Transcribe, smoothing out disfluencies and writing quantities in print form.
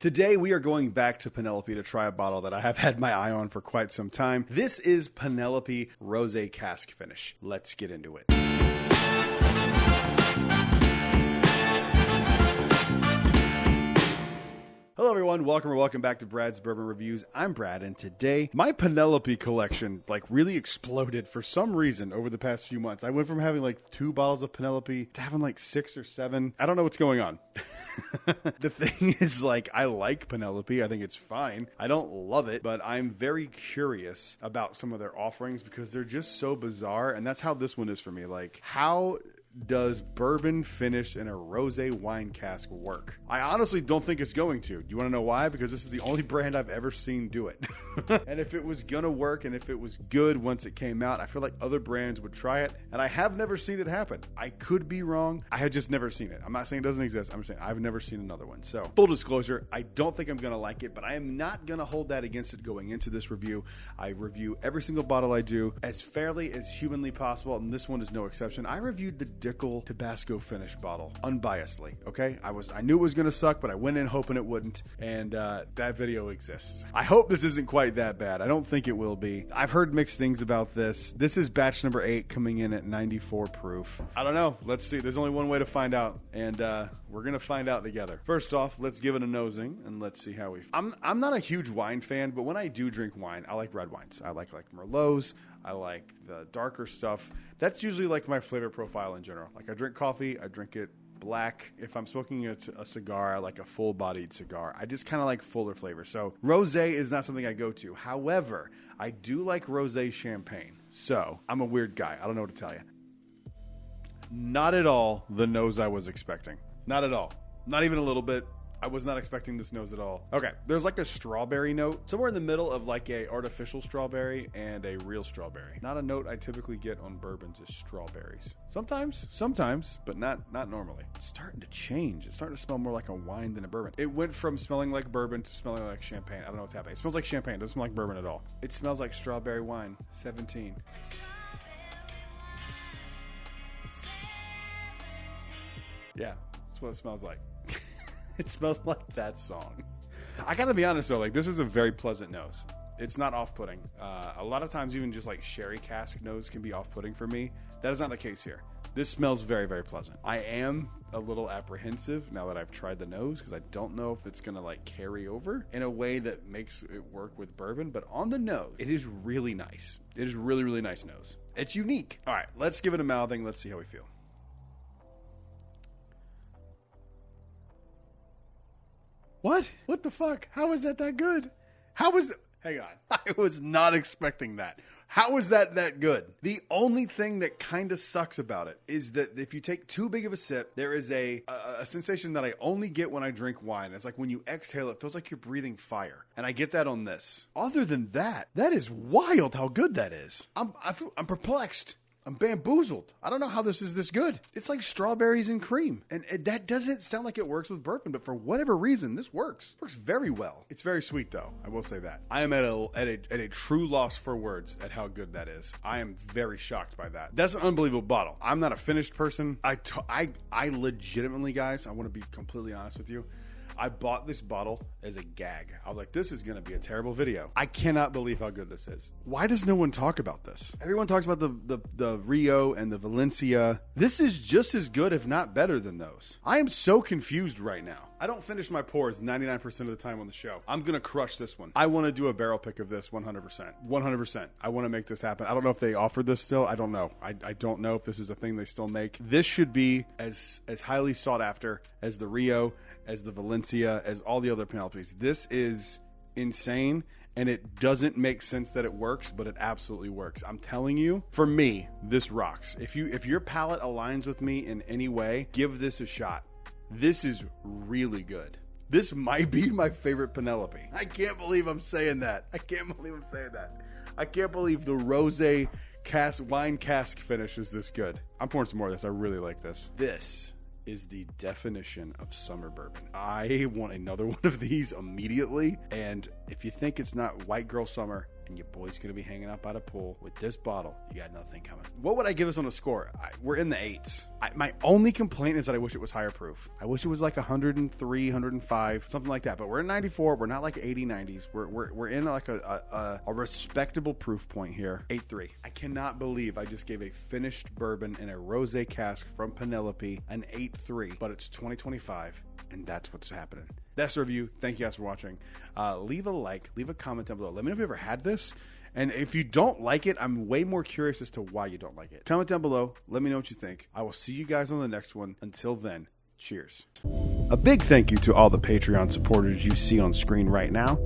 Today, we are going back to Penelope to try a bottle that I have had my eye on for quite some time. This is Penelope Rosé Cask Finish. Let's get into it. Hello everyone, welcome back to Brad's Bourbon Reviews. I'm Brad, and today my Penelope collection really exploded for some reason over the past few months. I went from having 2 bottles of Penelope to having 6 or 7. I don't know what's going on. The thing is, I like Penelope. I think it's fine. I don't love it, but I'm very curious about some of their offerings because they're just so bizarre, and that's how this one is for me. How does bourbon finished in a rosé wine cask work? I honestly don't think it's going to. Do you want to know why? Because this is the only brand I've ever seen do it. And if it was gonna work and if it was good once it came out, I feel like other brands would try it, and I have never seen it happen. I could be wrong. I had just never seen it. I'm not saying it doesn't exist. I'm saying I've never seen another one. So full disclosure, I don't think I'm gonna like it, but I am not gonna hold that against it going into this review. I review every single bottle I do as fairly as humanly possible, and this one is no exception. I reviewed the Dickel Tabasco Finish bottle unbiasedly. Okay, I knew it was gonna suck, but I went in hoping it wouldn't, and that video exists. I hope this isn't quite that bad. I don't think it will be. I've heard mixed things about this. This is batch number 8 coming in at 94 proof. I don't know. Let's see. There's only one way to find out, and we're gonna find out together. First off, let's give it a nosing and let's see how we. I'm not a huge wine fan, but when I do drink wine, I like red wines. I like Merlots. I like the darker stuff. That's usually my flavor profile in general. I drink coffee, I drink it black. If I'm smoking a cigar, I like a full-bodied cigar. I just kind of like fuller flavor. So rosé is not something I go to. However, I do like rosé champagne. So I'm a weird guy. I don't know what to tell you. Not at all the nose I was expecting. Not at all. Not even a little bit. I was not expecting this nose at all. Okay, there's a strawberry note. Somewhere in the middle of a artificial strawberry and a real strawberry. Not a note I typically get on bourbons is strawberries. Sometimes, but not normally. It's starting to change. It's starting to smell more like a wine than a bourbon. It went from smelling like bourbon to smelling like champagne. I don't know what's happening. It smells like champagne. It doesn't smell like bourbon at all. It smells like strawberry wine. 17. Yeah, that's what it smells like. It smells like that song. I gotta be honest though, this is a very pleasant nose. It's not off-putting. A lot of times even just sherry cask nose can be off-putting for me. That is not the case here. This smells very, very pleasant. I am a little apprehensive now that I've tried the nose because I don't know if it's gonna carry over in a way that makes it work with bourbon, but on the nose, it is really nice. It is really, really nice nose. It's unique. All right, let's give it a mouthing. Let's see how we feel. What? What the fuck? How is that good? Hang on. I was not expecting that. How is that good? The only thing that kind of sucks about it is that if you take too big of a sip, there is a sensation that I only get when I drink wine. It's when you exhale, it feels like you're breathing fire. And I get that on this. Other than that is wild how good that is. I'm perplexed. I'm bamboozled. I don't know how this is this good. It's like strawberries and cream. And that doesn't sound like it works with bourbon, but for whatever reason, this works. It works very well. It's very sweet, though. I will say that. I am at a true loss for words at how good that is. I am very shocked by that. That's an unbelievable bottle. I'm not a finished person. I legitimately, guys, I want to be completely honest with you. I bought this bottle as a gag. I was like, this is going to be a terrible video. I cannot believe how good this is. Why does no one talk about this? Everyone talks about the Rio and the Valencia. This is just as good, if not better than those. I am so confused right now. I don't finish my pours 99% of the time on the show. I'm going to crush this one. I want to do a barrel pick of this 100%. 100%. I want to make this happen. I don't know if they offer this still. I don't know. I don't know if this is a thing they still make. This should be as highly sought after as the Rio, as the Valencia, as all the other Penelopes. This is insane, and it doesn't make sense that it works, but it absolutely works. I'm telling you, for me, this rocks. If your palate aligns with me in any way, give this a shot. This is really good. This might be my favorite Penelope. I can't believe I'm saying that. I can't believe the rosé wine cask finish is this good. I'm pouring some more of this. I really like this. This is the definition of summer bourbon. I want another one of these immediately. And if you think it's not white girl summer and your boy's going to be hanging out by the pool with this bottle. You got nothing coming. What would I give this on a score? We're in the 8s. My only complaint is that I wish it was higher proof. I wish it was like 103, 105, something like that. But we're at 94. We're not like 80, 90s. We're in like a respectable proof point here. 8.3. I cannot believe I just gave a finished bourbon in a rosé cask from Penelope an 8.3, but it's 2025, and that's what's happening. That's the review. Thank you guys for watching. Leave a like, leave a comment down below. Let me know if you ever had this. And if you don't like it, I'm way more curious as to why you don't like it. Comment down below. Let me know what you think. I will see you guys on the next one. Until then, cheers. A big thank you to all the Patreon supporters you see on screen right now.